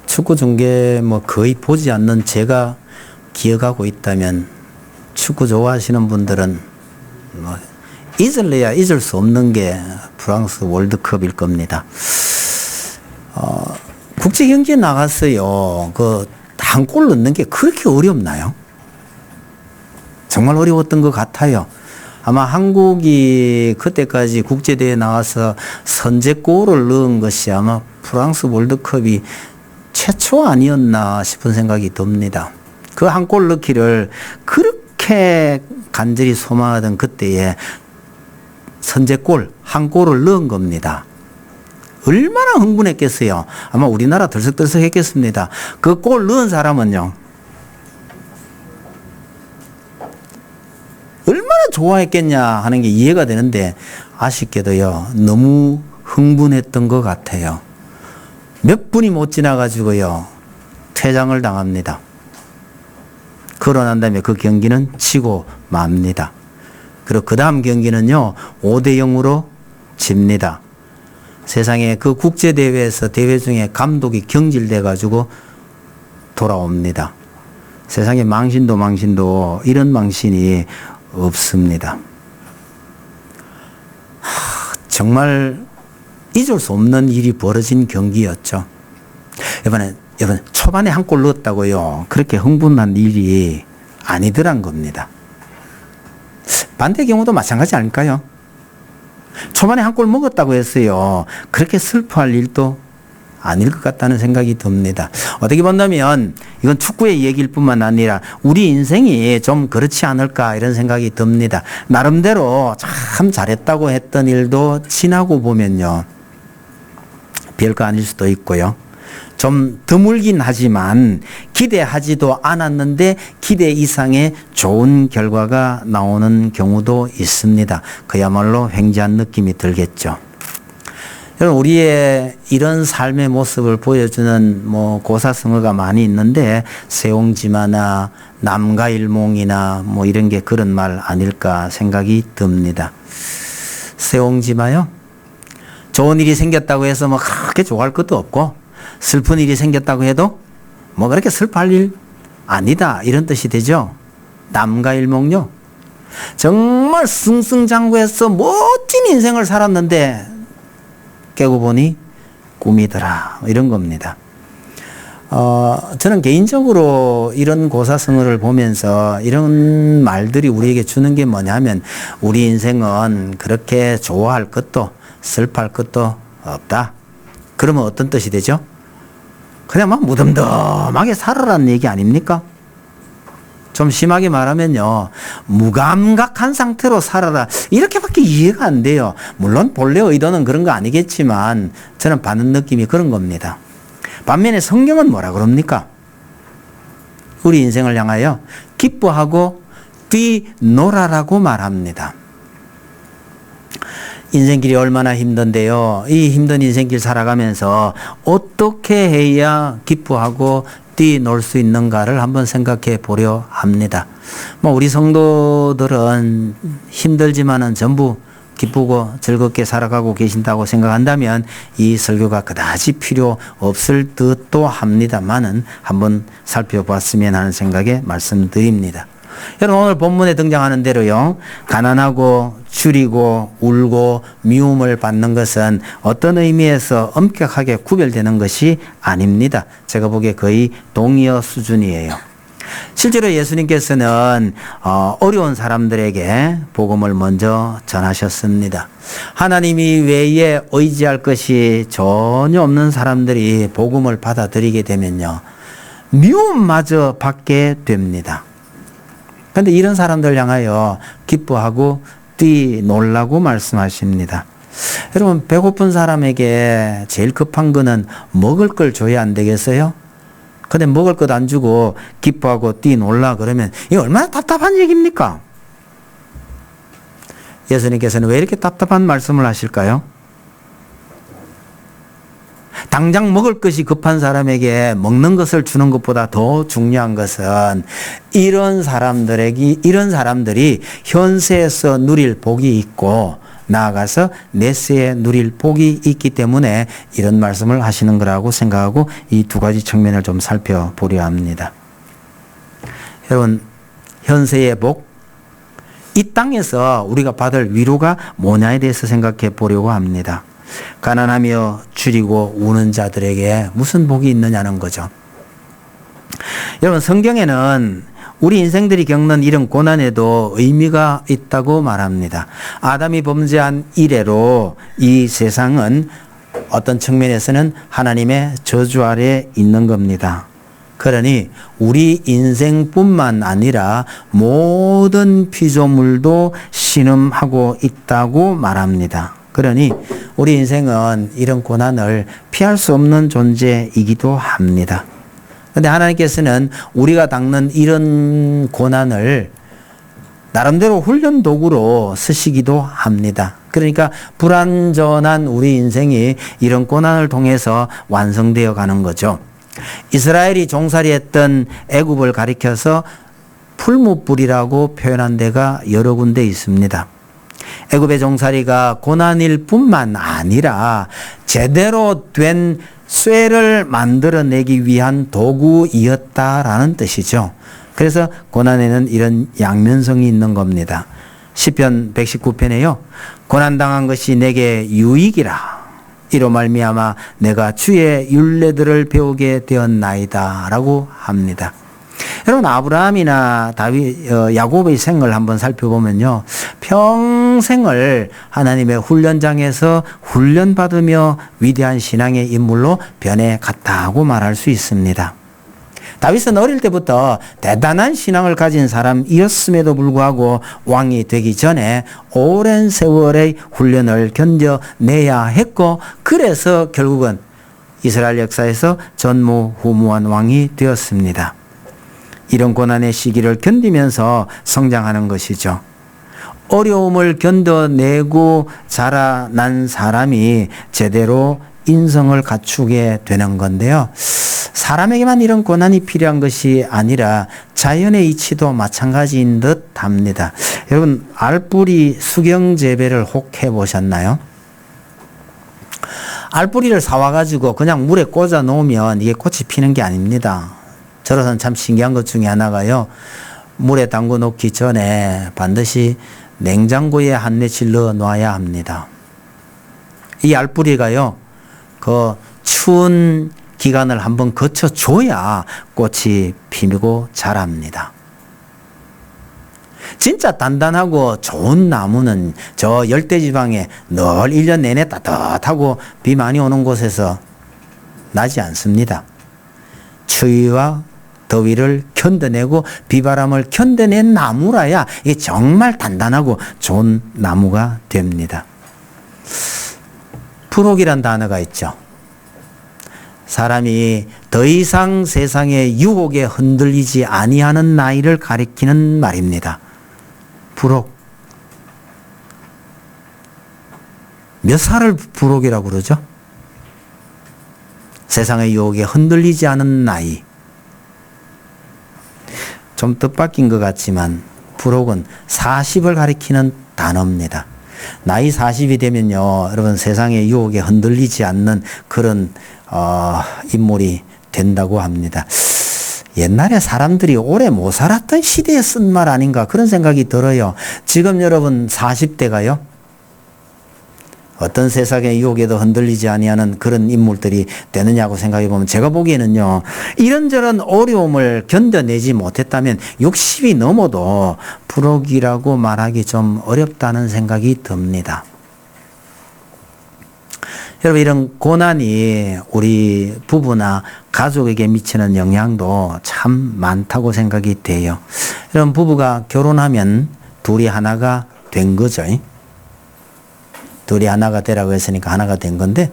축구 중계 뭐 거의 보지 않는 제가 기억하고 있다면 축구 좋아하시는 분들은 뭐 잊을래야 잊을 수 없는 게 프랑스 월드컵일 겁니다. 국제 경기에 나갔어요. 한 골 넣는 게 그렇게 어렵나요? 정말 어려웠던 것 같아요. 아마 한국이 그때까지 국제대회에 나와서 선제골을 넣은 것이 아마 프랑스 월드컵이 최초 아니었나 싶은 생각이 듭니다. 그 한 골 넣기를 그렇게 간절히 소망하던 그때에 선제골 한 골을 넣은 겁니다. 얼마나 흥분했겠어요. 아마 우리나라 들썩들썩했겠습니다. 그 골 넣은 사람은요, 얼마나 좋아했겠냐 하는 게 이해가 되는데 아쉽게도요 너무 흥분했던 것 같아요. 몇 분이 못 지나가지고요 퇴장을 당합니다. 그러고 난 다음에 그 경기는 치고 맙니다. 그리고 그 다음 경기는요 5대0으로 집니다. 세상에 그 국제대회에서 대회 중에 감독이 경질돼 가지고 돌아옵니다. 세상에 망신도 이런 망신이 없습니다. 정말 잊을 수 없는 일이 벌어진 경기였죠. 이번에 초반에 한 골 넣었다고요 그렇게 흥분한 일이 아니더란 겁니다. 반대 경우도 마찬가지 아닐까요? 초반에 한 골 먹었다고 했어요. 그렇게 슬퍼할 일도 아닐 것 같다는 생각이 듭니다. 어떻게 본다면 이건 축구의 얘기일 뿐만 아니라 우리 인생이 좀 그렇지 않을까 이런 생각이 듭니다. 나름대로 참 잘했다고 했던 일도 지나고 보면요 별거 아닐 수도 있고요. 좀 드물긴 하지만 기대하지도 않았는데 기대 이상의 좋은 결과가 나오는 경우도 있습니다. 그야말로 횡재한 느낌이 들겠죠. 여러분, 우리의 이런 삶의 모습을 보여주는 고사성어가 많이 있는데 세옹지마나 남가일몽이나 이런 게 그런 말 아닐까 생각이 듭니다. 세옹지마요? 좋은 일이 생겼다고 해서 그렇게 좋아할 것도 없고 슬픈 일이 생겼다고 해도 그렇게 슬퍼할 일 아니다 이런 뜻이 되죠. 남가일몽요? 정말 승승장구해서 멋진 인생을 살았는데 깨고 보니 꿈이더라 이런 겁니다. 저는 개인적으로 이런 고사성어를 보면서 이런 말들이 우리에게 주는 게 뭐냐면 우리 인생은 그렇게 좋아할 것도 슬퍼할 것도 없다. 그러면 어떤 뜻이 되죠? 그냥 무덤덤하게 살아라는 얘기 아닙니까? 좀 심하게 말하면요 무감각한 상태로 살아라 이렇게밖에 이해가 안 돼요. 물론 본래 의도는 그런 거 아니겠지만 저는 받는 느낌이 그런 겁니다. 반면에 성경은 뭐라 그럽니까? 우리 인생을 향하여 기뻐하고 뛰놀아라고 말합니다. 인생길이 얼마나 힘든데요. 이 힘든 인생길 살아가면서 어떻게 해야 기뻐하고 뛰놀 수 있는가를 한번 생각해 보려 합니다. 우리 성도들은 힘들지만은 전부 기쁘고 즐겁게 살아가고 계신다고 생각한다면 이 설교가 그다지 필요 없을 듯도 합니다만은 한번 살펴봤으면 하는 생각에 말씀드립니다. 여러분, 오늘 본문에 등장하는 대로요 가난하고 줄이고 울고 미움을 받는 것은 어떤 의미에서 엄격하게 구별되는 것이 아닙니다. 제가 보기에 거의 동의어 수준이에요. 실제로 예수님께서는 어려운 사람들에게 복음을 먼저 전하셨습니다. 하나님이 외에 의지할 것이 전혀 없는 사람들이 복음을 받아들이게 되면요 미움마저 받게 됩니다. 그런데 이런 사람들 향하여 기뻐하고 뛰놀라고 말씀하십니다. 여러분, 배고픈 사람에게 제일 급한 거는 먹을 걸 줘야 안 되겠어요? 근데 먹을 것 안 주고 기뻐하고 뛰놀라 그러면 이게 얼마나 답답한 얘기입니까? 예수님께서는 왜 이렇게 답답한 말씀을 하실까요? 당장 먹을 것이 급한 사람에게 먹는 것을 주는 것보다 더 중요한 것은 이런 사람들이 현세에서 누릴 복이 있고 나아가서 내세에 누릴 복이 있기 때문에 이런 말씀을 하시는 거라고 생각하고 이 두 가지 측면을 좀 살펴보려 합니다. 여러분, 현세의 복, 이 땅에서 우리가 받을 위로가 뭐냐에 대해서 생각해 보려고 합니다. 가난하며 줄이고 우는 자들에게 무슨 복이 있느냐는 거죠. 여러분, 성경에는 우리 인생들이 겪는 이런 고난에도 의미가 있다고 말합니다. 아담이 범죄한 이래로 이 세상은 어떤 측면에서는 하나님의 저주 아래 있는 겁니다. 그러니 우리 인생뿐만 아니라 모든 피조물도 신음하고 있다고 말합니다. 그러니 우리 인생은 이런 고난을 피할 수 없는 존재이기도 합니다. 그런데 하나님께서는 우리가 겪는 이런 고난을 나름대로 훈련 도구로 쓰시기도 합니다. 그러니까 불완전한 우리 인생이 이런 고난을 통해서 완성되어 가는 거죠. 이스라엘이 종살이했던 애굽을 가리켜서 풀무불이라고 표현한 데가 여러 군데 있습니다. 애굽의 종살이가 고난일 뿐만 아니라 제대로 된 쇠를 만들어내기 위한 도구이었다라는 뜻이죠. 그래서 고난에는 이런 양면성이 있는 겁니다. 시편 119편에요. 고난당한 것이 내게 유익이라. 이로 말미암아 내가 주의 율례들을 배우게 되었나이다 라고 합니다. 여러분, 아브라함이나 야곱의 생을 한번 살펴보면요, 평생을 하나님의 훈련장에서 훈련받으며 위대한 신앙의 인물로 변해갔다고 말할 수 있습니다. 다윗은 어릴 때부터 대단한 신앙을 가진 사람이었음에도 불구하고 왕이 되기 전에 오랜 세월의 훈련을 견뎌내야 했고, 그래서 결국은 이스라엘 역사에서 전무후무한 왕이 되었습니다. 이런 고난의 시기를 견디면서 성장하는 것이죠. 어려움을 견뎌내고 자라난 사람이 제대로 인성을 갖추게 되는 건데요. 사람에게만 이런 고난이 필요한 것이 아니라 자연의 이치도 마찬가지인 듯 합니다. 여러분, 알뿌리 수경 재배를 혹 해보셨나요? 알뿌리를 사와가지고 그냥 물에 꽂아 놓으면 이게 꽃이 피는 게 아닙니다. 저로서는 참 신기한 것 중에 하나가요, 물에 담궈 놓기 전에 반드시 냉장고에 한 며칠 넣어 놔야 합니다. 이 알뿌리가요, 그 추운 기간을 한번 거쳐줘야 꽃이 피고 자랍니다. 진짜 단단하고 좋은 나무는 저 열대지방에 늘 1년 내내 따뜻하고 비 많이 오는 곳에서 나지 않습니다. 추위와 더위를 견뎌내고 비바람을 견뎌낸 나무라야 이게 정말 단단하고 좋은 나무가 됩니다. 부록이란 단어가 있죠. 사람이 더 이상 세상의 유혹에 흔들리지 아니하는 나이를 가리키는 말입니다. 부록. 몇 살을 부록이라고 그러죠? 세상의 유혹에 흔들리지 않은 나이. 좀 뜻밖인 것 같지만 부록은 40을 가리키는 단어입니다. 나이 40이 되면요, 여러분, 세상의 유혹에 흔들리지 않는 그런 인물이 된다고 합니다. 옛날에 사람들이 오래 못 살았던 시대에 쓴 말 아닌가 그런 생각이 들어요. 지금 여러분 40대가요, 어떤 세상의 유혹에도 흔들리지 아니하는 그런 인물들이 되느냐고 생각해 보면, 제가 보기에는요, 이런저런 어려움을 견뎌내지 못했다면 60이 넘어도 부록이라고 말하기 좀 어렵다는 생각이 듭니다. 여러분, 이런 고난이 우리 부부나 가족에게 미치는 영향도 참 많다고 생각이 돼요. 여러분, 부부가 결혼하면 둘이 하나가 된 거죠. 둘이 하나가 되라고 했으니까 하나가 된 건데,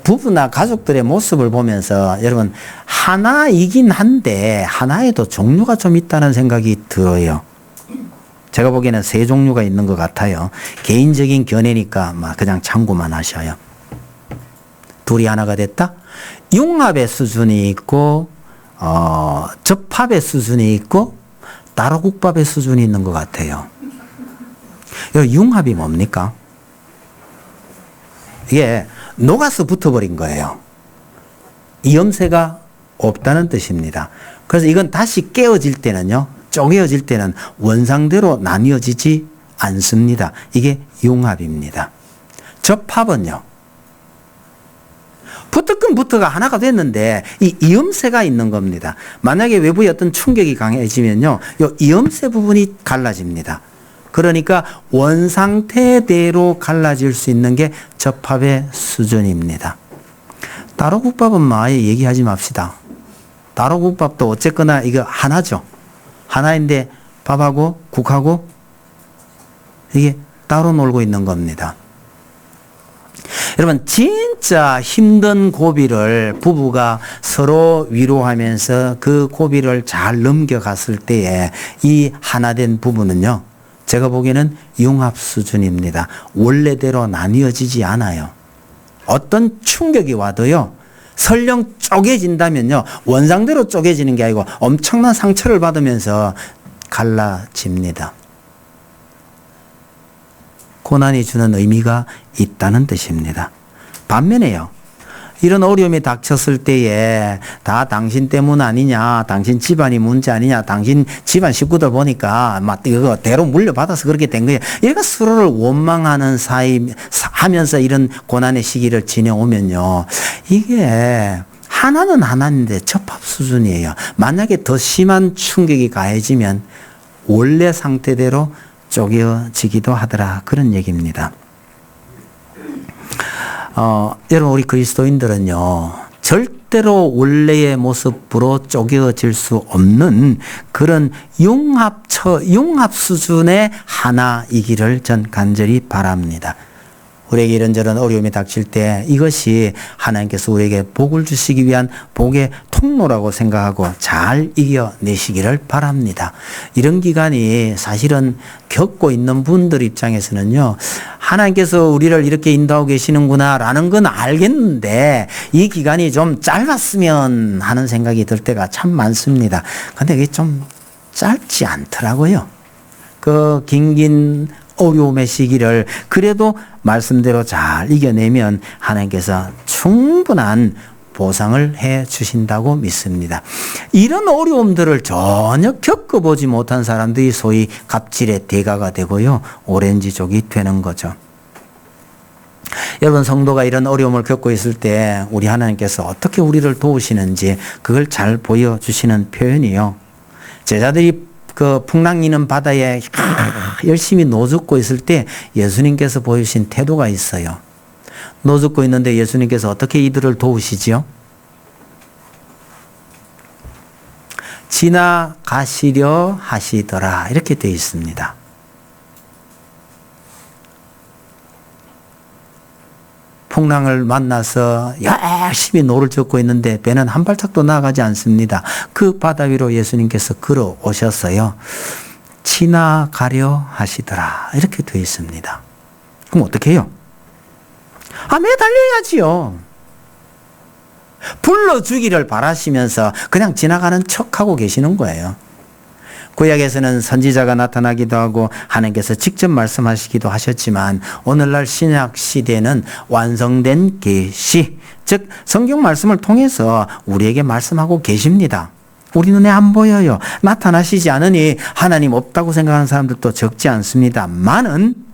부부나 가족들의 모습을 보면서 여러분, 하나이긴 한데 하나에도 종류가 좀 있다는 생각이 들어요. 제가 보기에는 세 종류가 있는 것 같아요. 개인적인 견해니까 그냥 참고만 하셔요. 둘이 하나가 됐다? 융합의 수준이 있고, 접합의 수준이 있고, 따로국밥의 수준이 있는 것 같아요. 융합이 뭡니까? 이게 녹아서 붙어버린 거예요. 이음새가 없다는 뜻입니다. 그래서 이건 다시 깨어질 때는요, 쪼개어질 때는 원상대로 나뉘어지지 않습니다. 이게 융합입니다. 접합은요, 붙었건 붙어가 하나가 됐는데 이 이음새가 있는 겁니다. 만약에 외부의 어떤 충격이 강해지면요, 이 이음새 부분이 갈라집니다. 그러니까 원상태대로 갈라질 수 있는 게 접합의 수준입니다. 따로국밥은 뭐 아예 얘기하지 맙시다. 따로국밥도 어쨌거나 이거 하나죠. 하나인데 밥하고 국하고 이게 따로 놀고 있는 겁니다. 여러분, 진짜 힘든 고비를 부부가 서로 위로하면서 그 고비를 잘 넘겨갔을 때에 이 하나된 부부는요, 제가 보기에는 융합 수준입니다. 원래대로 나뉘어지지 않아요. 어떤 충격이 와도요, 설령 쪼개진다면요, 원상대로 쪼개지는 게 아니고 엄청난 상처를 받으면서 갈라집니다. 고난이 주는 의미가 있다는 뜻입니다. 반면에요, 이런 어려움이 닥쳤을 때에 다 당신 때문 아니냐, 당신 집안이 문제 아니냐, 당신 집안 식구들 보니까 막 이거 대로 물려받아서 그렇게 된 거예요. 얘가 서로를 원망하는 사이 하면서 이런 고난의 시기를 지내오면요, 이게 하나는 하나인데 접합 수준이에요. 만약에 더 심한 충격이 가해지면 원래 상태대로 쪼개어지기도 하더라, 그런 얘기입니다. 여러분, 우리 그리스도인들은요, 절대로 원래의 모습으로 쪼개어질 수 없는 그런 융합 수준의 하나이기를 전 간절히 바랍니다. 우리에게 이런저런 어려움이 닥칠 때 이것이 하나님께서 우리에게 복을 주시기 위한 복의 통로라고 생각하고 잘 이겨내시기를 바랍니다. 이런 기간이 사실은 겪고 있는 분들 입장에서는요, 하나님께서 우리를 이렇게 인도하고 계시는구나 라는 건 알겠는데 이 기간이 좀 짧았으면 하는 생각이 들 때가 참 많습니다. 근데 이게 좀 짧지 않더라고요. 그 긴 어려움의 시기를 그래도 말씀대로 잘 이겨내면 하나님께서 충분한 보상을 해 주신다고 믿습니다. 이런 어려움들을 전혀 겪어보지 못한 사람들이 소위 갑질의 대가가 되고요, 오렌지족이 되는 거죠. 여러분, 성도가 이런 어려움을 겪고 있을 때 우리 하나님께서 어떻게 우리를 도우시는지 그걸 잘 보여주시는 표현이요, 제자들이 그 풍랑이는 바다에 열심히 노젓고 있을 때 예수님께서 보여주신 태도가 있어요. 노젓고 있는데 예수님께서 어떻게 이들을 도우시지요? 지나가시려 하시더라, 이렇게 되어 있습니다. 풍랑을 만나서 열심히 노를 젓고 있는데 배는 한 발짝도 나아가지 않습니다. 그 바다 위로 예수님께서 걸어오셨어요. 지나가려 하시더라, 이렇게 되어 있습니다. 그럼 어떻게 해요? 매달려야지요. 불러주기를 바라시면서 그냥 지나가는 척하고 계시는 거예요. 구약에서는 선지자가 나타나기도 하고 하나님께서 직접 말씀하시기도 하셨지만 오늘날 신약 시대는 완성된 계시, 즉 성경 말씀을 통해서 우리에게 말씀하고 계십니다. 우리 눈에 안 보여요. 나타나시지 않으니 하나님 없다고 생각하는 사람들도 적지 않습니다만은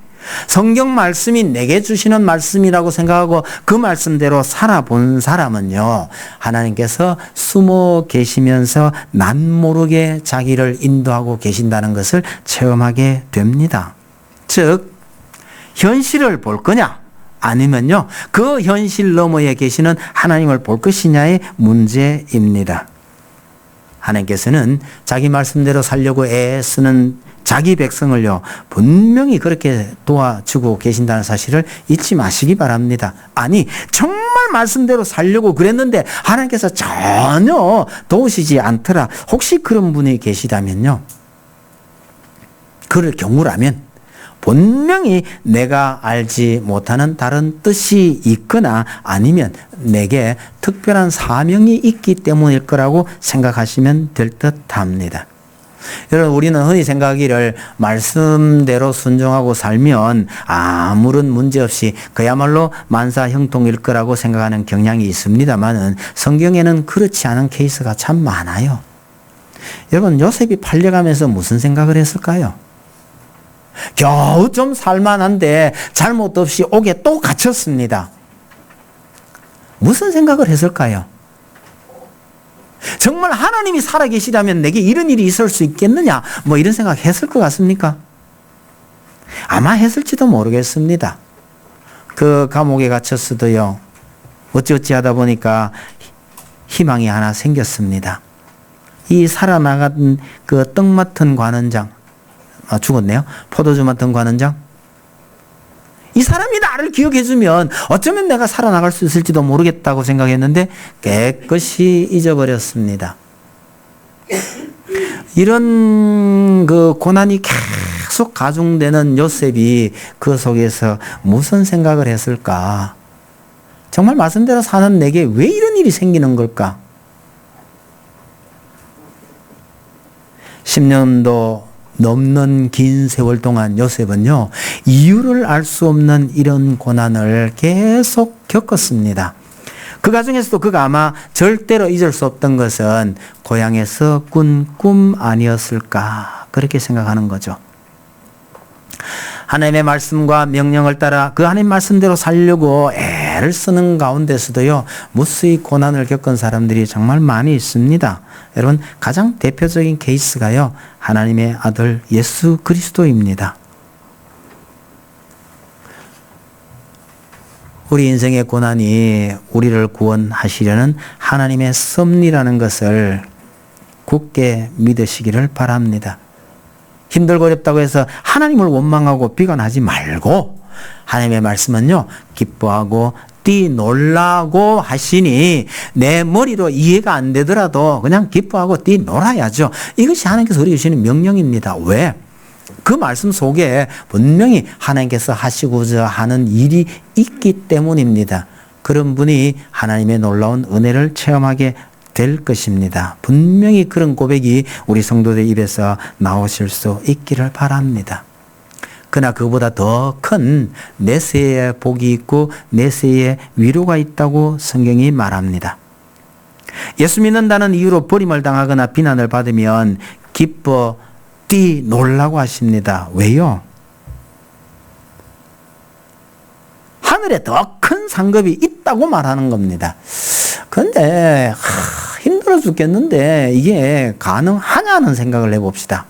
성경 말씀이 내게 주시는 말씀이라고 생각하고 그 말씀대로 살아본 사람은요, 하나님께서 숨어 계시면서 남모르게 자기를 인도하고 계신다는 것을 체험하게 됩니다. 즉, 현실을 볼 거냐 아니면요, 그 현실 너머에 계시는 하나님을 볼 것이냐의 문제입니다. 하나님께서는 자기 말씀대로 살려고 애쓰는 자기 백성을요, 분명히 그렇게 도와주고 계신다는 사실을 잊지 마시기 바랍니다. 아니, 정말 말씀대로 살려고 그랬는데 하나님께서 전혀 도우시지 않더라, 혹시 그런 분이 계시다면요, 그럴 경우라면 분명히 내가 알지 못하는 다른 뜻이 있거나 아니면 내게 특별한 사명이 있기 때문일 거라고 생각하시면 될 듯합니다. 여러분, 우리는 흔히 생각하기를 말씀대로 순종하고 살면 아무런 문제 없이 그야말로 만사형통일 거라고 생각하는 경향이 있습니다만은 성경에는 그렇지 않은 케이스가 참 많아요. 여러분, 요셉이 팔려가면서 무슨 생각을 했을까요? 겨우 좀 살만한데 잘못 없이 옥에 또 갇혔습니다. 무슨 생각을 했을까요? 정말 하나님이 살아계시다면 내게 이런 일이 있을 수 있겠느냐? 뭐 이런 생각 했을 것 같습니까? 아마 했을지도 모르겠습니다. 그 감옥에 갇혔어도요, 어찌어찌 하다 보니까 희망이 하나 생겼습니다. 이 살아나간 그 떡 맡은 관원장, 죽었네요. 포도주 맡은 관원장. 이 사람이 나를 기억해주면 어쩌면 내가 살아나갈 수 있을지도 모르겠다고 생각했는데 깨끗이 잊어버렸습니다. 이런 그 고난이 계속 가중되는 요셉이 그 속에서 무슨 생각을 했을까? 정말 말씀대로 사는 내게 왜 이런 일이 생기는 걸까? 10년도 넘는 긴 세월 동안 요셉은요, 이유를 알 수 없는 이런 고난을 계속 겪었습니다. 그 과정에서도 그가 아마 절대로 잊을 수 없던 것은 고향에서 꾼 꿈 아니었을까, 그렇게 생각하는 거죠. 하나님의 말씀과 명령을 따라 그 하나님 말씀대로 살려고 애를 쓰는 가운데서도요, 무수히 고난을 겪은 사람들이 정말 많이 있습니다. 여러분, 가장 대표적인 케이스가요, 하나님의 아들 예수 그리스도입니다. 우리 인생의 고난이 우리를 구원하시려는 하나님의 섭리라는 것을 굳게 믿으시기를 바랍니다. 힘들고 어렵다고 해서 하나님을 원망하고 비관하지 말고, 하나님의 말씀은요, 기뻐하고 뛰놀라고 하시니 내 머리로 이해가 안 되더라도 그냥 기뻐하고 뛰놀아야죠. 이것이 하나님께서 우리에게 주시는 명령입니다. 왜? 그 말씀 속에 분명히 하나님께서 하시고자 하는 일이 있기 때문입니다. 그런 분이 하나님의 놀라운 은혜를 체험하게 될 것입니다. 분명히 그런 고백이 우리 성도들 입에서 나오실 수 있기를 바랍니다. 그러나 그보다 더 큰 내세의 복이 있고 내세의 위로가 있다고 성경이 말합니다. 예수 믿는다는 이유로 버림을 당하거나 비난을 받으면 기뻐 뛰놀라고 하십니다. 왜요? 하늘에 더 큰 상급이 있다고 말하는 겁니다. 그런데 힘들어 죽겠는데 이게 가능하냐는 생각을 해봅시다.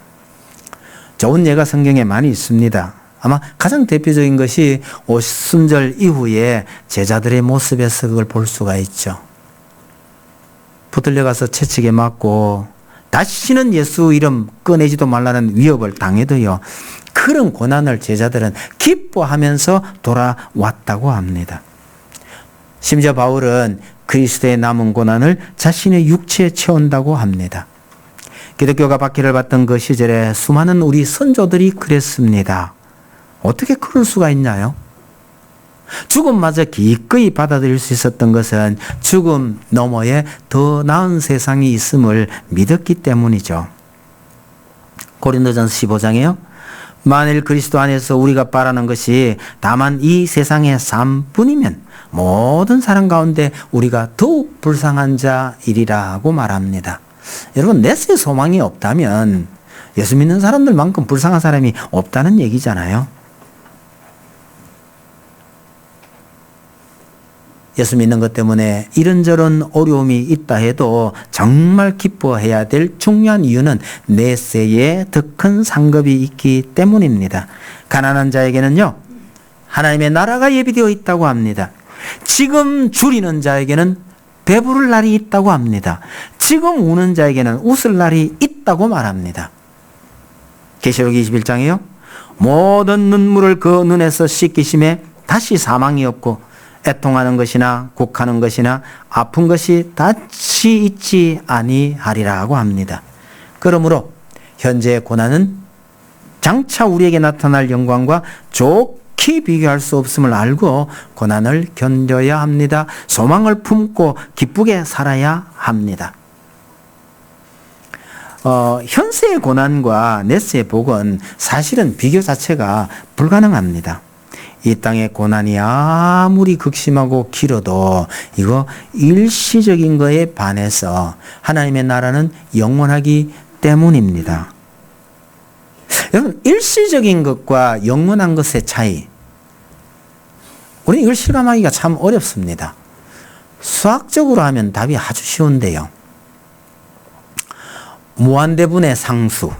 좋은 예가 성경에 많이 있습니다. 아마 가장 대표적인 것이 오순절 이후에 제자들의 모습에서 그걸 볼 수가 있죠. 붙들려 가서 채찍에 맞고 다시는 예수 이름 꺼내지도 말라는 위협을 당해도요, 그런 고난을 제자들은 기뻐하면서 돌아왔다고 합니다. 심지어 바울은 그리스도의 남은 고난을 자신의 육체에 채운다고 합니다. 기독교가 박해를 받던 그 시절에 수많은 우리 선조들이 그랬습니다. 어떻게 그럴 수가 있나요? 죽음마저 기꺼이 받아들일 수 있었던 것은 죽음 너머에 더 나은 세상이 있음을 믿었기 때문이죠. 고린도전서 15장에요. 만일 그리스도 안에서 우리가 바라는 것이 다만 이 세상의 삶뿐이면 모든 사람 가운데 우리가 더욱 불쌍한 자이리라고 말합니다. 여러분, 내세 소망이 없다면 예수 믿는 사람들만큼 불쌍한 사람이 없다는 얘기잖아요. 예수 믿는 것 때문에 이런저런 어려움이 있다 해도 정말 기뻐해야 될 중요한 이유는 내세에 더 큰 상급이 있기 때문입니다. 가난한 자에게는요, 하나님의 나라가 예비되어 있다고 합니다. 지금 줄이는 자에게는 배부를 날이 있다고 합니다. 지금 우는 자에게는 웃을 날이 있다고 말합니다. 계시록 21장에요. 모든 눈물을 그 눈에서 씻기심에 다시 사망이 없고 애통하는 것이나 곡하는 것이나 아픈 것이 다시 있지 아니하리라고 합니다. 그러므로 현재의 고난은 장차 우리에게 나타날 영광과 좋게 비교할 수 없음을 알고 고난을 견뎌야 합니다. 소망을 품고 기쁘게 살아야 합니다. 현세의 고난과 넷세의 복은 사실은 비교 자체가 불가능합니다. 이 땅의 고난이 아무리 극심하고 길어도 이거 일시적인 거에 반해서 하나님의 나라는 영원하기 때문입니다. 여러분, 일시적인 것과 영원한 것의 차이, 우리 이걸 실감하기가 참 어렵습니다. 수학적으로 하면 답이 아주 쉬운데요. 무한대분의 상수.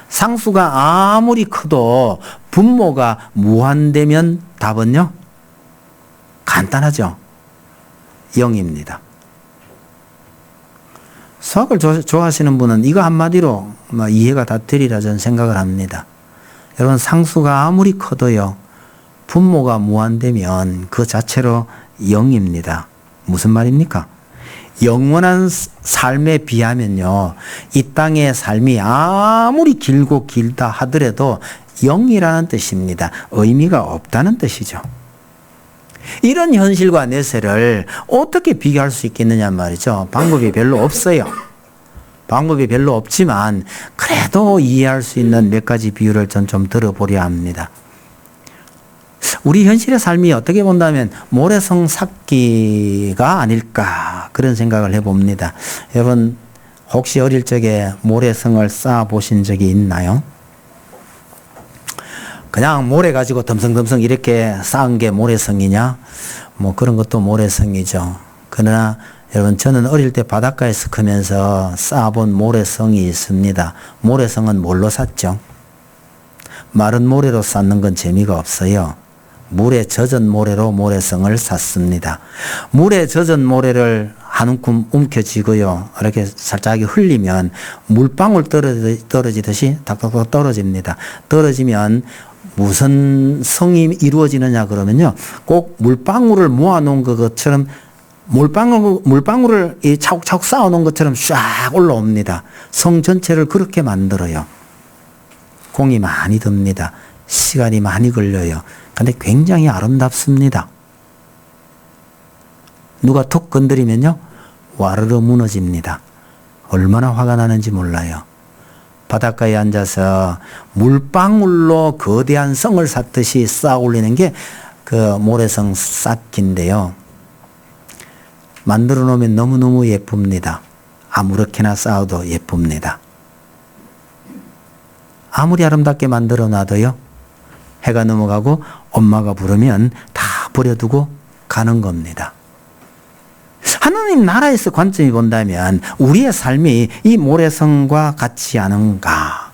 상수가 아무리 커도 분모가 무한되면 답은요? 간단하죠. 0입니다. 수학을 좋아하시는 분은 이거 한마디로 이해가 다 되리라 저는 생각을 합니다. 여러분, 상수가 아무리 커도요, 분모가 무한되면 그 자체로 0입니다. 무슨 말입니까? 영원한 삶에 비하면요, 이 땅의 삶이 아무리 길고 길다 하더라도 0이라는 뜻입니다. 의미가 없다는 뜻이죠. 이런 현실과 내세를 어떻게 비교할 수 있겠느냐 말이죠. 방법이 별로 없어요. 방법이 별로 없지만 그래도 이해할 수 있는 몇 가지 비유를 좀 들어보려 합니다. 우리 현실의 삶이 어떻게 본다면 모래성 쌓기가 아닐까, 그런 생각을 해봅니다. 여러분, 혹시 어릴 적에 모래성을 쌓아 보신 적이 있나요? 그냥 모래 가지고 덤성덤성 이렇게 쌓은 게 모래성이냐? 뭐 그런 것도 모래성이죠. 그러나 여러분, 저는 어릴 때 바닷가에서 크면서 쌓아본 모래성이 있습니다. 모래성은 뭘로 쌓죠? 마른 모래로 쌓는 건 재미가 없어요. 물에 젖은 모래로 모래성을 쌓습니다. 물에 젖은 모래를 한 움큼 움켜쥐고요, 이렇게 살짝 흘리면 물방울 떨어지듯이 탁탁탁 떨어집니다. 떨어지면 무슨 성이 이루어지느냐 그러면요, 꼭 물방울을 모아놓은 것처럼 물방울을 차곡차곡 쌓아놓은 것처럼 쫙 올라옵니다. 성 전체를 그렇게 만들어요. 공이 많이 듭니다. 시간이 많이 걸려요. 근데 굉장히 아름답습니다. 누가 툭 건드리면요, 와르르 무너집니다. 얼마나 화가 나는지 몰라요. 바닷가에 앉아서 물방울로 거대한 성을 쌓듯이 쌓아 올리는 게 그 모래성 쌓기인데요. 만들어 놓으면 너무너무 예쁩니다. 아무렇게나 쌓아도 예쁩니다. 아무리 아름답게 만들어 놔도요, 해가 넘어가고 엄마가 부르면 다 버려두고 가는 겁니다. 하나님 나라에서 관점이 본다면 우리의 삶이 이 모래성과 같지 않은가?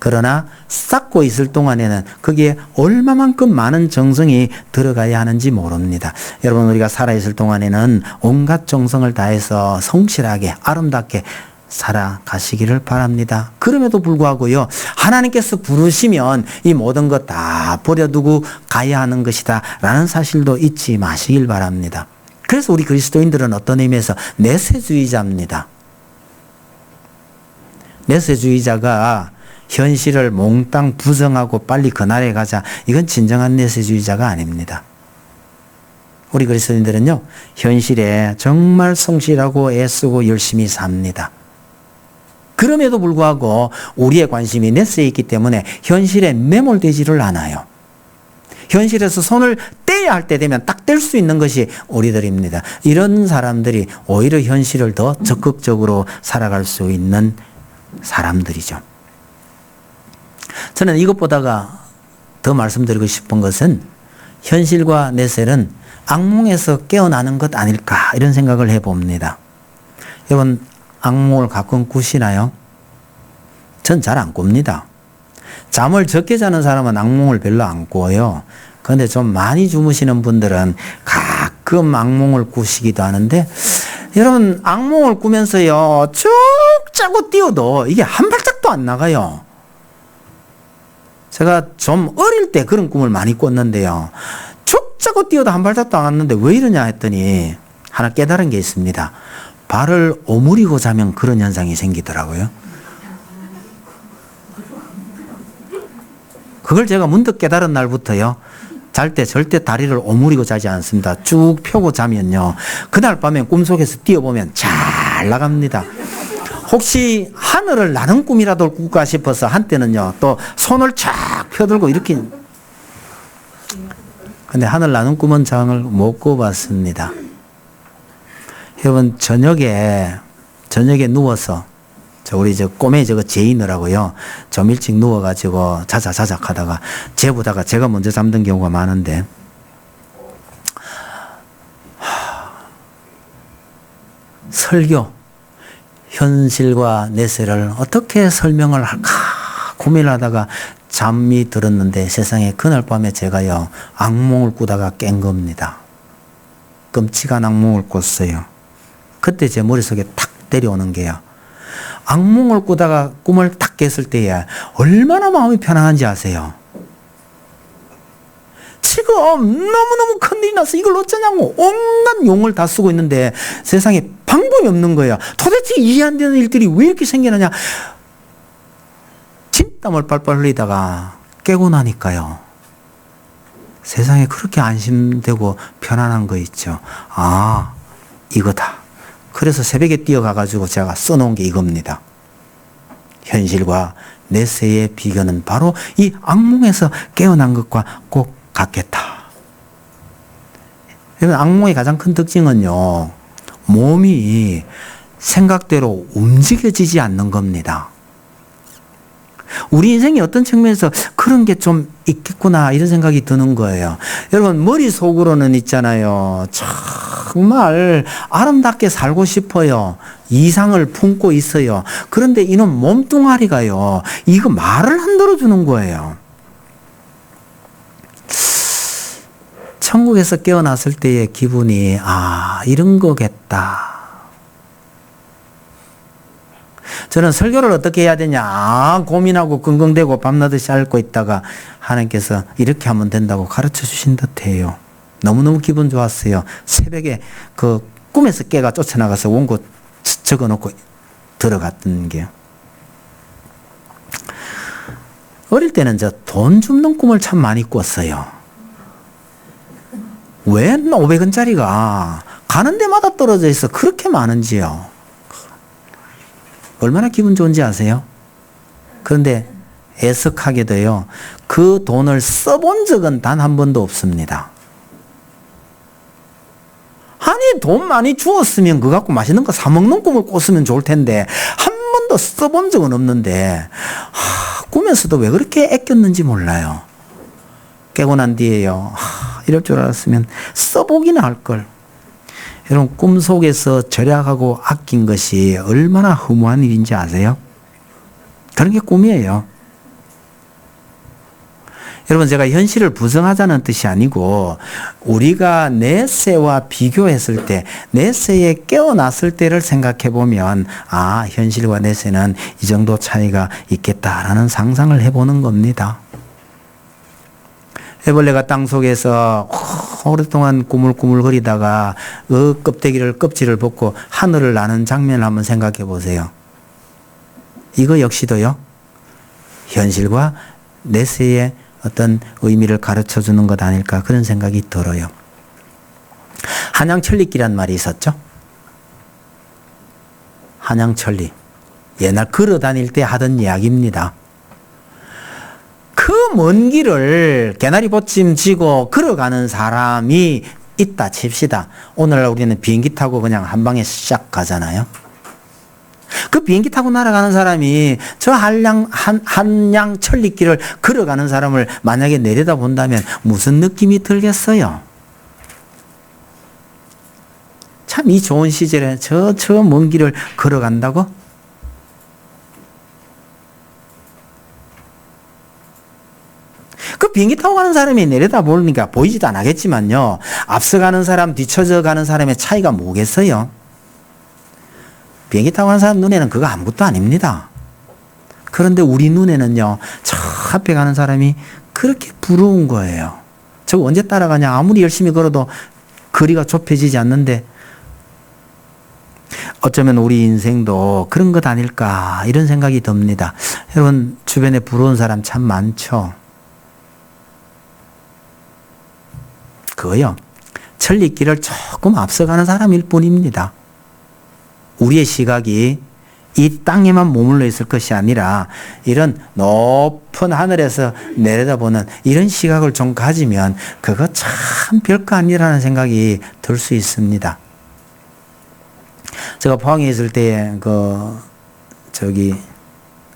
그러나 쌓고 있을 동안에는 거기에 얼마만큼 많은 정성이 들어가야 하는지 모릅니다. 여러분, 우리가 살아있을 동안에는 온갖 정성을 다해서 성실하게 아름답게 살아가시기를 바랍니다. 그럼에도 불구하고요, 하나님께서 부르시면 이 모든 것 다 버려두고 가야 하는 것이다 라는 사실도 잊지 마시길 바랍니다. 그래서 우리 그리스도인들은 어떤 의미에서 내세주의자입니다. 내세주의자가 현실을 몽땅 부정하고 빨리 그날에 가자, 이건 진정한 내세주의자가 아닙니다. 우리 그리스도인들은요, 현실에 정말 성실하고 애쓰고 열심히 삽니다. 그럼에도 불구하고 우리의 관심이 넷에 있기 때문에 현실에 매몰되지를 않아요. 현실에서 손을 떼야 할 때 되면 딱 뗄 수 있는 것이 우리들입니다. 이런 사람들이 오히려 현실을 더 적극적으로 살아갈 수 있는 사람들이죠. 저는 이것보다가 더 말씀드리고 싶은 것은 현실과 내셀은 악몽에서 깨어나는 것 아닐까, 이런 생각을 해봅니다. 여러분, 악몽을 가끔 꾸시나요? 전 잘 안 꿉니다. 잠을 적게 자는 사람은 악몽을 별로 안 꿔요. 그런데 좀 많이 주무시는 분들은 가끔 악몽을 꾸시기도 하는데, 여러분, 악몽을 꾸면서요, 쭉 짜고 뛰어도 이게 한 발짝도 안 나가요. 제가 좀 어릴 때 그런 꿈을 많이 꿨는데요, 쭉 짜고 뛰어도 한 발짝도 안 왔는데 왜 이러냐 했더니 하나 깨달은 게 있습니다. 발을 오므리고 자면 그런 현상이 생기더라고요. 그걸 제가 문득 깨달은 날부터요, 잘 때 절대 다리를 오므리고 자지 않습니다. 쭉 펴고 자면요, 그날 밤에 꿈속에서 뛰어보면 잘 나갑니다. 혹시 하늘을 나는 꿈이라도 꿀까 싶어서 한때는요, 또 손을 쫙 펴들고 이렇게. 근데 하늘 나는 꿈은 장을 못 꿔봤습니다. 여러분, 저녁에 누워서, 우리 꼬매 제이느라고요, 좀 일찍 누워가지고 자작 하다가 재보다가 제가 먼저 잠든 경우가 많은데, 설교, 현실과 내세를 어떻게 설명을 할까 고민을 하다가 잠이 들었는데 세상에 그날 밤에 제가요, 악몽을 꾸다가 깬 겁니다. 끔찍한 악몽을 꿨어요. 그때 제 머릿속에 탁 때려오는 게요, 악몽을 꾸다가 꿈을 딱 깼을 때에 얼마나 마음이 편안한지 아세요? 지금 너무너무 큰일이 나서 이걸 어쩌냐고 온갖 용을 다 쓰고 있는데 세상에 방법이 없는 거예요. 도대체 이해 안 되는 일들이 왜 이렇게 생겨나냐. 진땀을 빨빨 흘리다가 깨고 나니까요, 세상에 그렇게 안심되고 편안한 거 있죠. 아, 이거다. 그래서 새벽에 뛰어가가지고 제가 써놓은 게 이겁니다. 현실과 내세의 비교는 바로 이 악몽에서 깨어난 것과 꼭 같겠다. 악몽의 가장 큰 특징은요, 몸이 생각대로 움직여지지 않는 겁니다. 우리 인생이 어떤 측면에서 그런 게 좀 있겠구나 이런 생각이 드는 거예요. 여러분, 머릿속으로는 있잖아요, 정말 아름답게 살고 싶어요. 이상을 품고 있어요. 그런데 이놈 몸뚱아리가요, 이거 말을 안 들어주는 거예요. 천국에서 깨어났을 때의 기분이, 아, 이런 거겠다. 저는 설교를 어떻게 해야 되냐 고민하고 끙끙대고 밤낮없이 앓고 있다가 하나님께서 이렇게 하면 된다고 가르쳐 주신 듯해요. 너무너무 기분 좋았어요. 새벽에 그 꿈에서 깨가 쫓아나가서 원고 적어놓고 들어갔던 게요. 어릴 때는 저 돈 줍는 꿈을 참 많이 꿨어요. 왜 500원짜리가 가는 데마다 떨어져 있어 그렇게 많은지요. 얼마나 기분 좋은지 아세요? 그런데 애석하게도요, 그 돈을 써본 적은 단 한 번도 없습니다. 아니, 돈 많이 주었으면 그거 갖고 맛있는 거 사 먹는 꿈을 꿨으면 좋을 텐데 한 번도 써본 적은 없는데, 꿈에서도 왜 그렇게 아꼈는지 몰라요. 깨고 난 뒤에요, 이럴 줄 알았으면 써보기나 할걸. 여러분, 꿈속에서 절약하고 아낀 것이 얼마나 허무한 일인지 아세요? 그런 게 꿈이에요. 여러분, 제가 현실을 부정하자는 뜻이 아니고, 우리가 내세와 비교했을 때, 내세에 깨어났을 때를 생각해 보면, 아, 현실과 내세는 이 정도 차이가 있겠다라는 상상을 해보는 겁니다. 애벌레가 땅속에서 오랫동안 꾸물꾸물거리다가 그 껍질을 벗고 하늘을 나는 장면을 한번 생각해 보세요. 이거 역시도요, 현실과 내세의 어떤 의미를 가르쳐 주는 것 아닐까 그런 생각이 들어요. 한양천리길이란 말이 있었죠. 한양천리. 옛날 걸어 다닐 때 하던 이야기입니다. 그 먼 길을 개나리 보침 지고 걸어가는 사람이 있다 칩시다. 오늘날 우리는 비행기 타고 그냥 한 방에 싹 가잖아요. 그 비행기 타고 날아가는 사람이 저 한양 천리길을 걸어가는 사람을 만약에 내려다 본다면 무슨 느낌이 들겠어요? 참 이 좋은 시절에 저 먼 길을 걸어간다고? 그 비행기 타고 가는 사람이 내려다 보니까 보이지도 않겠지만요, 앞서가는 사람, 뒤쳐져 가는 사람의 차이가 뭐겠어요? 비행기 타고 가는 사람 눈에는 그거 아무것도 아닙니다. 그런데 우리 눈에는요, 저 앞에 가는 사람이 그렇게 부러운 거예요. 저거 언제 따라가냐, 아무리 열심히 걸어도 거리가 좁혀지지 않는데, 어쩌면 우리 인생도 그런 것 아닐까 이런 생각이 듭니다. 여러분, 주변에 부러운 사람 참 많죠. 그거요, 천리길을 조금 앞서가는 사람일 뿐입니다. 우리의 시각이 이 땅에만 머물러 있을 것이 아니라 이런 높은 하늘에서 내려다보는 이런 시각을 좀 가지면 그거 참 별거 아니라는 생각이 들 수 있습니다. 제가 포항에 있을 때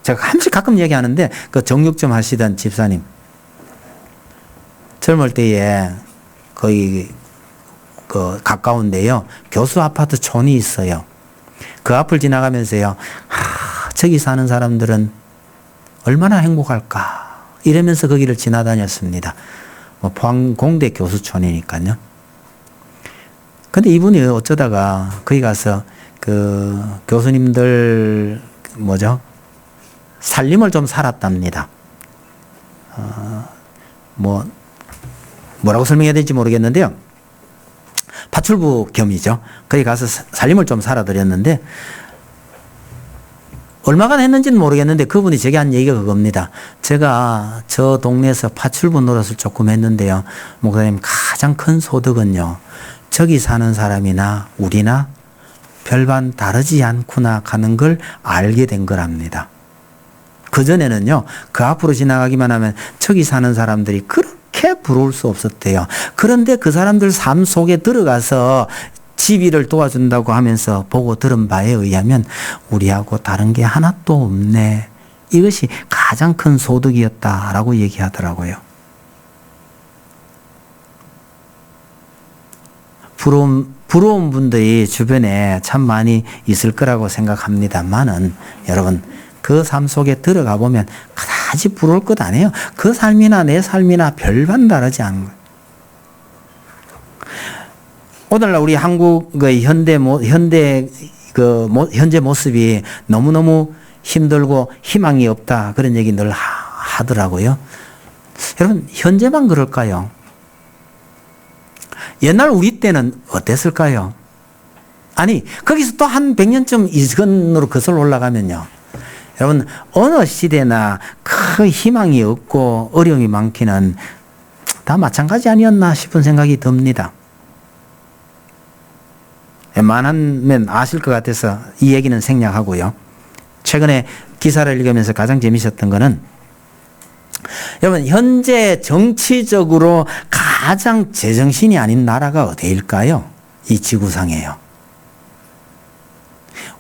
제가 한씩 가끔 얘기하는데 그 정육점 하시던 집사님 젊을 때에 거의 가까운데요 교수 아파트 촌이 있어요. 그 앞을 지나가면서요 저기 사는 사람들은 얼마나 행복할까 이러면서 거기를 지나다녔습니다. 포항 공대 교수촌이니까요. 근데 이분이 어쩌다가 거기 가서 그 교수님들 살림을 좀 살았답니다. 뭐라고 설명해야 될지 모르겠는데요. 파출부 겸이죠. 거기 가서 살림을 좀 살아드렸는데 얼마간 했는지는 모르겠는데 그분이 제게 한 얘기가 그겁니다. 제가 저 동네에서 파출부 노릇을 조금 했는데요. 목사님 가장 큰 소득은요. 저기 사는 사람이나 우리나 별반 다르지 않구나 하는 걸 알게 된 거랍니다. 그전에는요. 그 앞으로 지나가기만 하면 저기 사는 사람들이 그렇게 부러울 수 없었대요. 그런데 그 사람들 삶 속에 들어가서 집일을 도와준다고 하면서 보고 들은 바에 의하면 우리하고 다른 게 하나도 없네. 이것이 가장 큰 소득이었다라고 얘기하더라고요. 부러운 분들이 주변에 참 많이 있을 거라고 생각합니다만은 여러분 그 삶 속에 들어가 보면 그다지 부러울 것 아니에요. 그 삶이나 내 삶이나 별반 다르지 않은 거예요. 오늘날 우리 한국의 현재 모습이 너무너무 힘들고 희망이 없다 그런 얘기 늘 하더라고요. 여러분 현재만 그럴까요? 옛날 우리 때는 어땠을까요? 아니 거기서 또 한 100년쯤 이전으로 거슬러 올라가면요. 여러분 어느 시대나 그 희망이 없고 어려움이 많기는 다 마찬가지 아니었나 싶은 생각이 듭니다. 웬만하면 아실 것 같아서 이 얘기는 생략하고요. 최근에 기사를 읽으면서 가장 재미있었던 거는 여러분 현재 정치적으로 가장 제정신이 아닌 나라가 어디일까요? 이 지구상에요.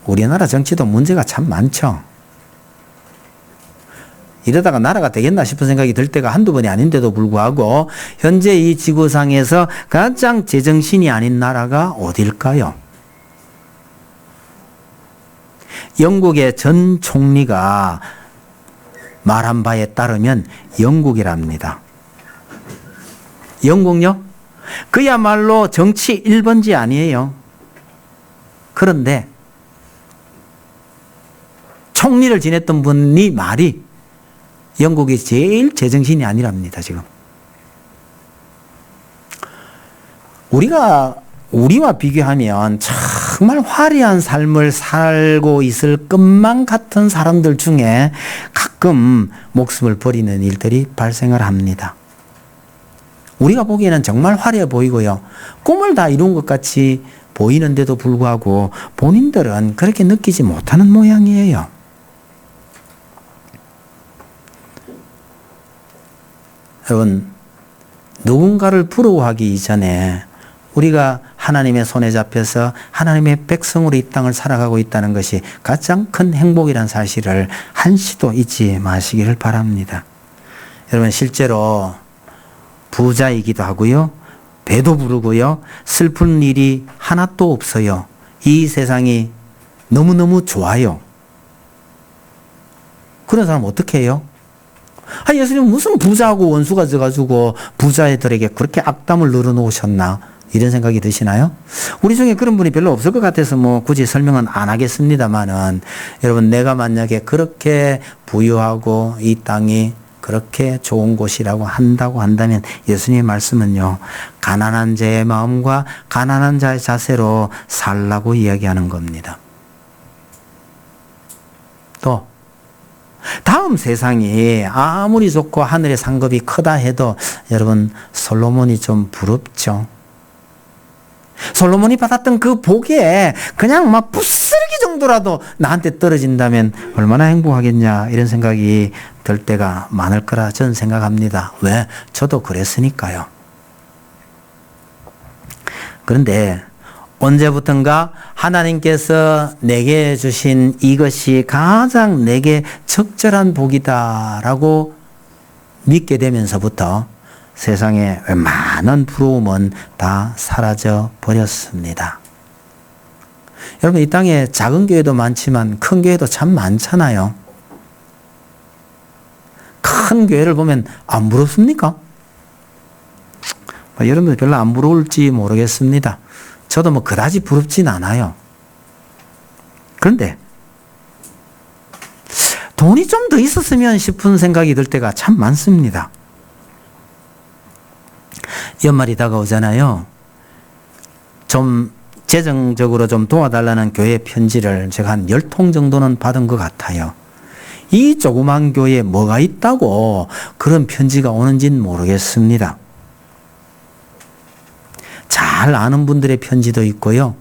우리나라 정치도 문제가 참 많죠. 이러다가 나라가 되겠나 싶은 생각이 들 때가 한두 번이 아닌데도 불구하고 현재 이 지구상에서 가장 제정신이 아닌 나라가 어디일까요? 영국의 전 총리가 말한 바에 따르면 영국이랍니다. 영국요? 그야말로 정치 1번지 아니에요. 그런데 총리를 지냈던 분이 말이 영국이 제일 제정신이 아니랍니다, 지금. 우리와 비교하면 정말 화려한 삶을 살고 있을 것만 같은 사람들 중에 가끔 목숨을 버리는 일들이 발생을 합니다. 우리가 보기에는 정말 화려해 보이고요. 꿈을 다 이룬 것 같이 보이는데도 불구하고 본인들은 그렇게 느끼지 못하는 모양이에요. 여러분, 누군가를 부러워하기 이전에 우리가 하나님의 손에 잡혀서 하나님의 백성으로 이 땅을 살아가고 있다는 것이 가장 큰 행복이라는 사실을 한시도 잊지 마시기를 바랍니다. 여러분 실제로 부자이기도 하고요. 배도 부르고요. 슬픈 일이 하나도 없어요. 이 세상이 너무너무 좋아요. 그런 사람 어떻게 해요? 예수님은 무슨 부자하고 원수가 져가지고 부자애들에게 그렇게 악담을 늘어놓으셨나? 이런 생각이 드시나요? 우리 중에 그런 분이 별로 없을 것 같아서 굳이 설명은 안 하겠습니다만은 여러분 내가 만약에 그렇게 부유하고 이 땅이 그렇게 좋은 곳이라고 한다고 한다면 예수님의 말씀은요. 가난한 자의 마음과 가난한 자의 자세로 살라고 이야기하는 겁니다. 또 다음 세상이 아무리 좋고 하늘의 상급이 크다 해도 여러분 솔로몬이 좀 부럽죠. 솔로몬이 받았던 그 복에 그냥 막 부스 빗줄기 정도라도 나한테 떨어진다면 얼마나 행복하겠냐 이런 생각이 들 때가 많을 거라 저는 생각합니다. 왜? 저도 그랬으니까요. 그런데 언제부턴가 하나님께서 내게 주신 이것이 가장 내게 적절한 복이다라고 믿게 되면서부터 세상에 웬만한 부러움은 다 사라져 버렸습니다. 여러분, 이 땅에 작은 교회도 많지만 큰 교회도 참 많잖아요. 큰 교회를 보면 안 부럽습니까? 여러분들 별로 안 부러울지 모르겠습니다. 저도 뭐 그다지 부럽진 않아요. 그런데 돈이 좀 더 있었으면 싶은 생각이 들 때가 참 많습니다. 연말이 다가오잖아요. 좀 재정적으로 좀 도와달라는 교회 편지를 제가 한 10통 정도는 받은 것 같아요. 이 조그만 교회에 뭐가 있다고 그런 편지가 오는지는 모르겠습니다. 잘 아는 분들의 편지도 있고요.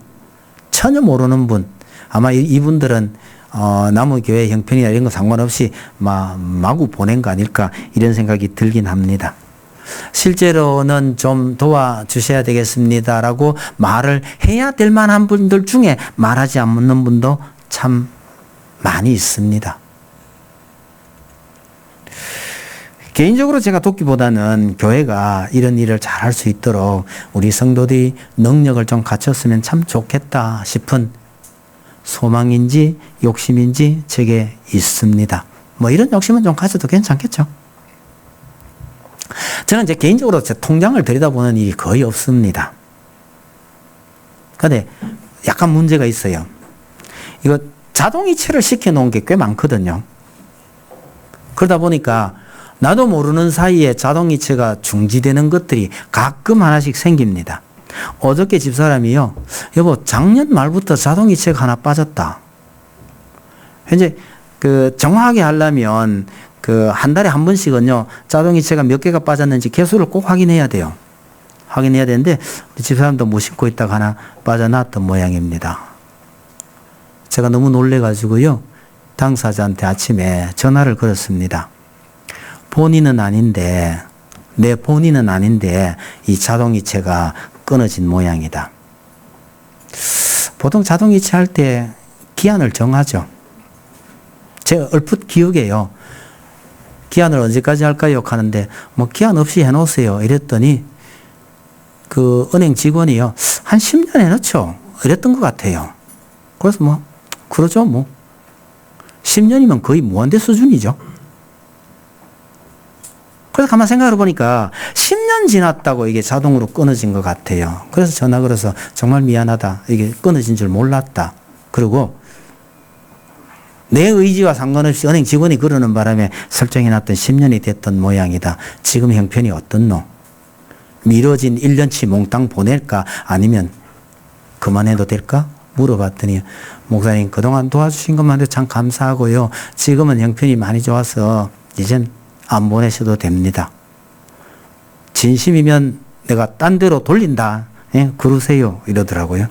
전혀 모르는 분, 아마 이분들은 남의 교회 형편이나 이런 거 상관없이 마구 보낸 거 아닐까 이런 생각이 들긴 합니다. 실제로는 좀 도와주셔야 되겠습니다라고 말을 해야 될 만한 분들 중에 말하지 않는 분도 참 많이 있습니다. 개인적으로 제가 돕기보다는 교회가 이런 일을 잘할 수 있도록 우리 성도들이 능력을 좀 갖췄으면 참 좋겠다 싶은 소망인지 욕심인지 제게 있습니다. 뭐 이런 욕심은 좀 가져도 괜찮겠죠. 저는 제 개인적으로 제 통장을 들여다보는 일이 거의 없습니다. 근데 약간 문제가 있어요. 이거 자동이체를 시켜놓은 게 꽤 많거든요. 그러다 보니까 나도 모르는 사이에 자동이체가 중지되는 것들이 가끔 하나씩 생깁니다. 어저께 집사람이요, 여보 작년 말부터 자동이체가 하나 빠졌다. 현재 정확하게 하려면 한 달에 한 번씩은요 자동이체가 몇 개가 빠졌는지 개수를 꼭 확인해야 돼요. 확인해야 되는데 집사람도 무심코 있다가 하나 빠져나왔던 모양입니다. 제가 너무 놀래가지고요 당사자한테 아침에 전화를 걸었습니다. 본인은 아닌데 내 본인은 아닌데 이 자동이체가 끊어진 모양이다. 보통 자동이체 할 때 기한을 정하죠. 제가 얼핏 기억해요. 기한을 언제까지 할까요? 하는데 뭐 기한 없이 해놓으세요. 이랬더니 그 은행 직원이요 한 10년 해놓죠. 이랬던 것 같아요. 그래서 뭐 그러죠 뭐 10년이면 거의 무한대 수준이죠. 그래서 가만 생각해 보니까 10년 지났다고 이게 자동으로 끊어진 것 같아요. 그래서 전화 걸어서 정말 미안하다. 이게 끊어진 줄 몰랐다. 그리고 내 의지와 상관없이 은행 직원이 그러는 바람에 설정해놨던 10년이 됐던 모양이다. 지금 형편이 어떻노? 미뤄진 1년치 몽땅 보낼까? 아니면 그만해도 될까? 물어봤더니 목사님 그동안 도와주신 것만도 참 감사하고요. 지금은 형편이 많이 좋아서 이젠 안 보내셔도 됩니다. 진심이면 내가 딴 데로 돌린다. 예? 그러세요. 이러더라고요.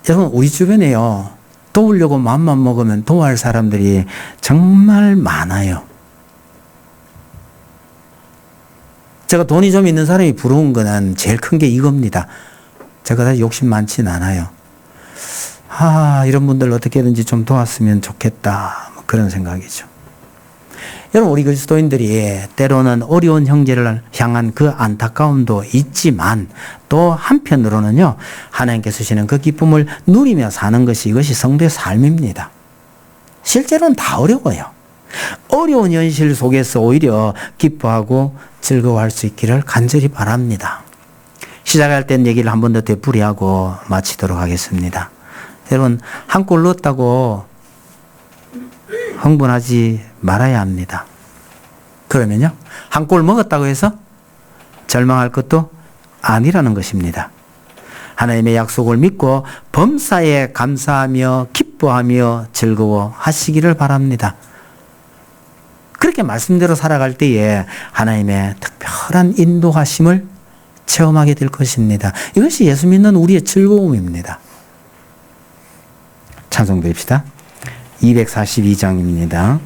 여러분 우리 주변에요. 도우려고 마음만 먹으면 도와할 사람들이 정말 많아요. 제가 돈이 좀 있는 사람이 부러운 거는 제일 큰 게 이겁니다. 제가 다 욕심 많진 않아요. 이런 분들 어떻게든지 좀 도왔으면 좋겠다. 뭐 그런 생각이죠. 여러분 우리 그리스도인들이 때로는 어려운 형제를 향한 그 안타까움도 있지만 또 한편으로는요 하나님께서 주시는 그 기쁨을 누리며 사는 것이 이것이 성도의 삶입니다. 실제로는 다 어려워요. 어려운 현실 속에서 오히려 기뻐하고 즐거워할 수 있기를 간절히 바랍니다. 시작할 땐 얘기를 한 번 더 되풀이하고 마치도록 하겠습니다. 여러분 한 골 넣었다고 흥분하지 말아야 합니다. 그러면요 한 골 먹었다고 해서 절망할 것도 아니라는 것입니다. 하나님의 약속을 믿고 범사에 감사하며 기뻐하며 즐거워하시기를 바랍니다. 그렇게 말씀대로 살아갈 때에 하나님의 특별한 인도하심을 체험하게 될 것입니다. 이것이 예수 믿는 우리의 즐거움입니다. 찬송드립시다. 242장입니다.